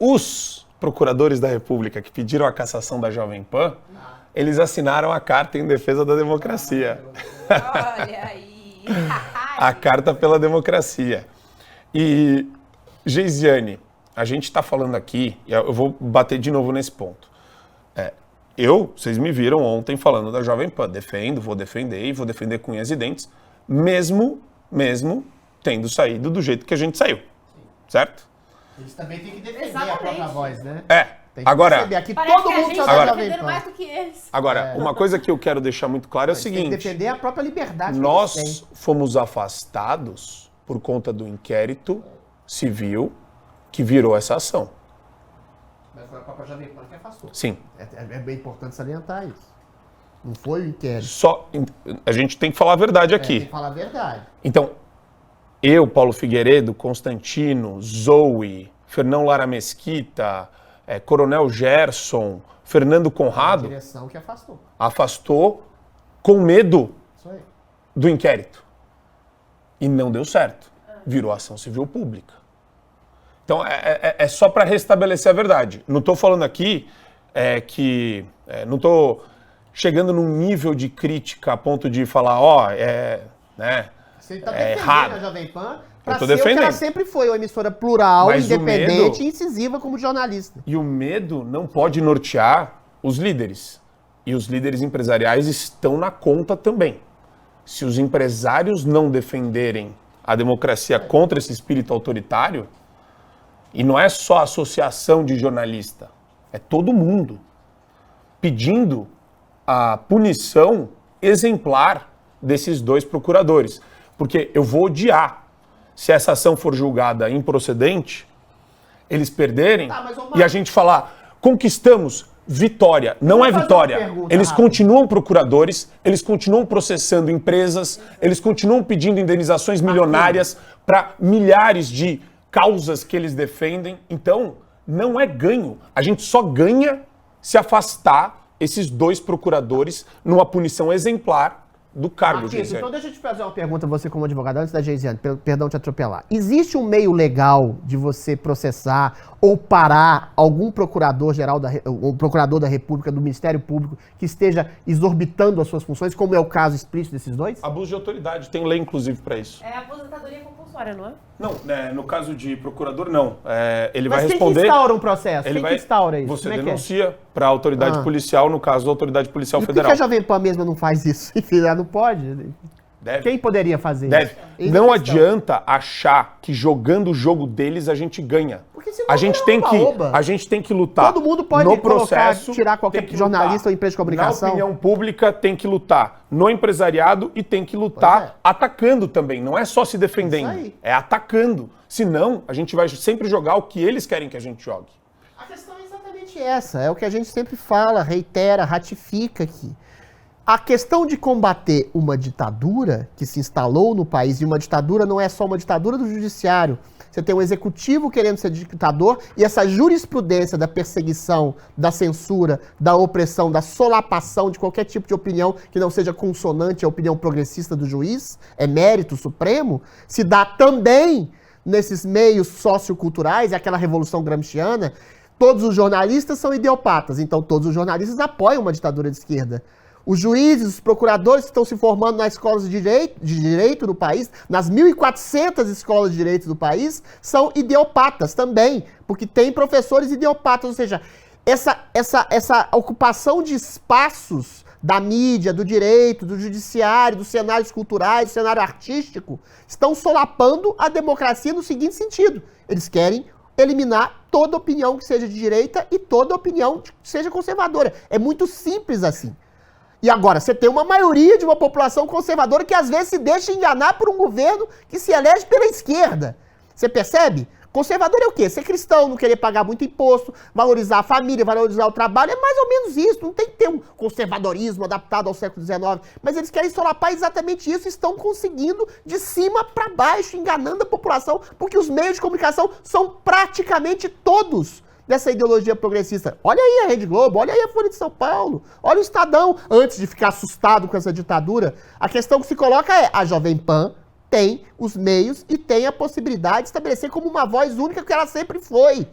Os procuradores da República que pediram a cassação da Jovem Pan, eles assinaram a Carta em Defesa da Democracia. Olha aí. A Carta pela Democracia. E, Geisiane, a gente está falando aqui, e eu vou bater de novo nesse ponto. Vocês me viram ontem falando da Jovem Pan. Defendo, vou defender e vou defender com unhas e dentes, mesmo tendo saído do jeito que a gente saiu. Certo? Eles também têm que defender Exatamente. a própria voz, né? Tem que Agora, perceber. Aqui Parece todo que a mundo gente saiu tá da Jovem defendendo Pan. mais do que eles. Agora, uma coisa que eu quero deixar muito claro é o Eles têm que seguinte. defender a própria liberdade que eles Nós têm. fomos afastados por conta do inquérito civil que virou essa ação. Mas foi a própria Jovem Pan que afastou. Sim. É bem importante salientar isso. Não foi o inquérito. A gente tem que falar a verdade Tem aqui. que falar a verdade. Então, eu, Paulo Figueiredo, Constantino, Zoe, Fernão Lara Mesquita, Coronel Gerson, Fernando A Conrado, direção que afastou. afastou com medo Isso aí. do inquérito. E não deu certo. Virou ação civil pública. Então, é só para restabelecer a verdade. Não estou falando aqui não estou chegando num nível de crítica a ponto de falar, Você está É defendendo errado. a Jovem Pan Eu para tô ser o que ela defendendo. sempre foi, uma emissora plural, Mas o independente medo- e incisiva como jornalista. E o medo não pode nortear os líderes. E os líderes empresariais estão na conta também. Se os empresários não defenderem a democracia contra esse espírito autoritário, e não é só a associação de jornalista, é todo mundo pedindo a punição exemplar desses dois procuradores. Porque eu vou odiar se essa ação for julgada improcedente, eles perderem Tá, mas, ô, Marcos- e a gente falar, conquistamos vitória. Não Vou é fazer vitória. uma pergunta Eles rápida. continuam procuradores, eles continuam processando empresas, eles continuam pedindo indenizações milionárias para milhares de causas que eles defendem. Então, não é ganho. A gente só ganha se afastar esses dois procuradores numa punição exemplar do cargo, Marquinhos, Geisiane. então deixa eu te fazer uma pergunta, você como advogado, antes da Geisiane, perdão te atropelar. Existe um meio legal de você processar ou parar algum procurador-geral, ou procurador da República, do Ministério Público, que esteja exorbitando as suas funções, como é o caso explícito desses dois? Abuso de autoridade, tem lei inclusive para isso. É aposentadoria compulsória, não é? Não, no caso de procurador, não. Ele Mas vai quem responder. que instaura um processo? Ele Quem vai, que instaura isso? Você Como é que é? denuncia para a autoridade policial, no caso, a autoridade policial E por que federal. a Jovem Pan mesmo não faz isso? Enfim, ela não pode? Deve. Quem poderia fazer Deve. isso? Eis a Não questão. adianta achar que jogando o jogo deles a gente ganha. Porque senão A gente vira tem uma que, oba. a gente tem que lutar. Todo mundo pode no colocar, processo, tirar qualquer tem que jornalista lutar. ou empresa de comunicação. Na opinião pública tem que lutar no empresariado e tem que lutar Pois é. atacando também. Não é só se defendendo, Isso aí. é atacando. Senão a gente vai sempre jogar o que eles querem que a gente jogue. A questão é exatamente essa, é o que a gente sempre fala, reitera, ratifica aqui. A questão de combater uma ditadura que se instalou no país, e uma ditadura não é só uma ditadura do judiciário. Você tem um executivo querendo ser ditador e essa jurisprudência da perseguição, da censura, da opressão, da solapação de qualquer tipo de opinião que não seja consonante à opinião progressista do juiz, é mérito supremo, se dá também nesses meios socioculturais, aquela revolução gramsciana. Todos os jornalistas são ideopatas, então todos os jornalistas apoiam uma ditadura de esquerda. Os juízes, os procuradores que estão se formando nas escolas de direito do país, nas 1.400 escolas de direito do país, são ideopatas também, porque tem professores ideopatas, ou seja, essa ocupação de espaços da mídia, do direito, do judiciário, dos cenários culturais, do cenário artístico, estão solapando a democracia no seguinte sentido: eles querem eliminar toda opinião que seja de direita e toda opinião que seja conservadora. É muito simples assim. E agora, você tem uma maioria de uma população conservadora que às vezes se deixa enganar por um governo que se elege pela esquerda. Você percebe? Conservador é o quê? Ser cristão, não querer pagar muito imposto, valorizar a família, valorizar o trabalho, é mais ou menos isso. Não tem que ter um conservadorismo adaptado ao século XIX. Mas eles querem solapar exatamente isso e estão conseguindo de cima para baixo, enganando a população, porque os meios de comunicação são praticamente todos dessa ideologia progressista. Olha aí a Rede Globo, olha aí a Folha de São Paulo, olha o Estadão. Antes de ficar assustado com essa ditadura, a questão que se coloca é: a Jovem Pan tem os meios e tem a possibilidade de estabelecer como uma voz única que ela sempre foi.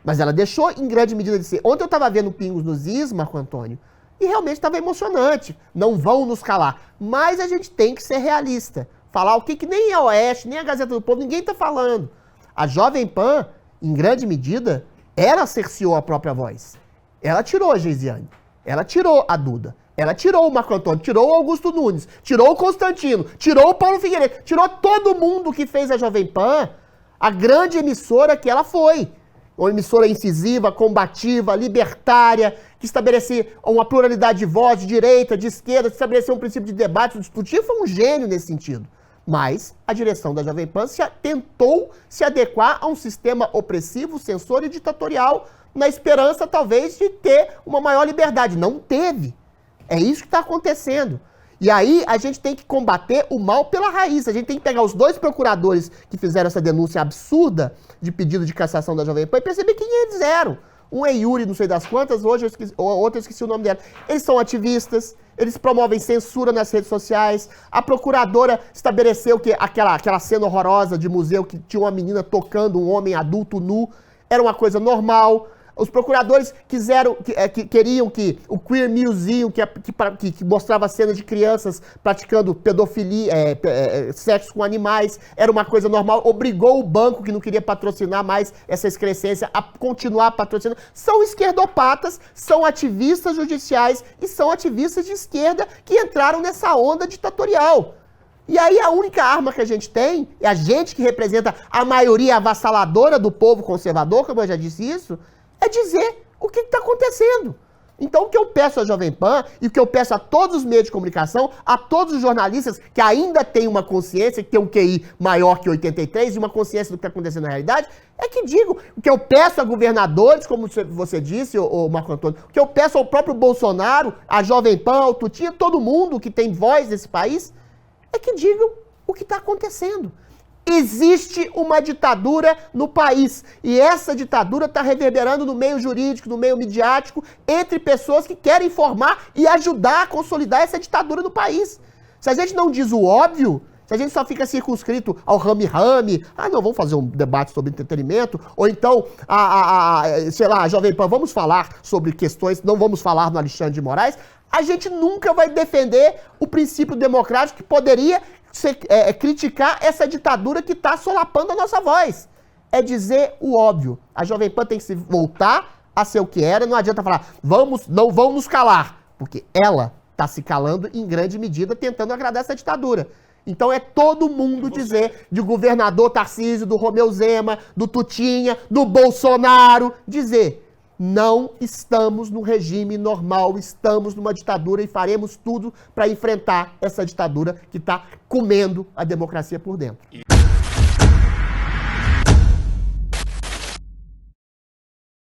Mas ela deixou em grande medida de ser. Ontem eu estava vendo Pingos nos Is, Marco Antônio, e realmente estava emocionante. Não vão nos calar. Mas a gente tem que ser realista. Falar o que nem a Oeste, nem a Gazeta do Povo, ninguém está falando. A Jovem Pan, em grande medida, ela cerceou a própria voz. Ela tirou a Geisiane. Ela tirou a Duda. Ela tirou o Marco Antônio, tirou o Augusto Nunes, tirou o Constantino, tirou o Paulo Figueiredo, tirou todo mundo que fez a Jovem Pan, a grande emissora que ela foi. Uma emissora incisiva, combativa, libertária, que estabelecia uma pluralidade de voz, de direita, de esquerda, que estabeleceu um princípio de debate discutivo, foi um gênio nesse sentido. Mas a direção da Jovem Pan tentou se adequar a um sistema opressivo, censor e ditatorial, na esperança, talvez, de ter uma maior liberdade. Não teve. É isso que está acontecendo. E aí a gente tem que combater o mal pela raiz. A gente tem que pegar os dois procuradores que fizeram essa denúncia absurda de pedido de cassação da Jovem Pan e perceber quem eles eram. Um é Yuri, não sei das quantas, outro eu esqueci o nome dela. Eles são ativistas, eles promovem censura nas redes sociais. A procuradora estabeleceu que aquela cena horrorosa de museu que tinha uma menina tocando um homem adulto nu era uma coisa normal. Os procuradores queriam que o Queer Museum, que mostrava cenas de crianças praticando pedofilia, sexo com animais, era uma coisa normal, obrigou o banco, que não queria patrocinar mais essa excrescência, a continuar patrocinando. São esquerdopatas, são ativistas judiciais e são ativistas de esquerda que entraram nessa onda ditatorial. E aí a única arma que a gente tem, é a gente que representa a maioria avassaladora do povo conservador, como eu já disse isso, é dizer o que está acontecendo. Então o que eu peço à Jovem Pan e o que eu peço a todos os meios de comunicação, a todos os jornalistas que ainda têm uma consciência, que tem um QI maior que 83 e uma consciência do que está acontecendo na realidade, é que digo, o que eu peço a governadores, como você disse, o Marco Antônio, o que eu peço ao próprio Bolsonaro, a Jovem Pan, ao Tutinha, todo mundo que tem voz nesse país, é que digam o que está acontecendo. Existe uma ditadura no país e essa ditadura está reverberando no meio jurídico, no meio midiático, entre pessoas que querem formar e ajudar a consolidar essa ditadura no país. Se a gente não diz o óbvio, se a gente só fica circunscrito ao rame-rame, não, vamos fazer um debate sobre entretenimento, ou então, sei lá, Jovem Pan, vamos falar sobre questões, não vamos falar no Alexandre de Moraes, a gente nunca vai defender o princípio democrático que poderia criticar essa ditadura que está solapando a nossa voz. É dizer o óbvio. A Jovem Pan tem que se voltar a ser o que era. Não adianta falar, não vão nos calar. Porque ela está se calando em grande medida, tentando agradar essa ditadura. Então é todo mundo dizer, de governador Tarcísio, do Romeu Zema, do Tutinha, do Bolsonaro, dizer, não estamos no regime normal, estamos numa ditadura e faremos tudo para enfrentar essa ditadura que está comendo a democracia por dentro.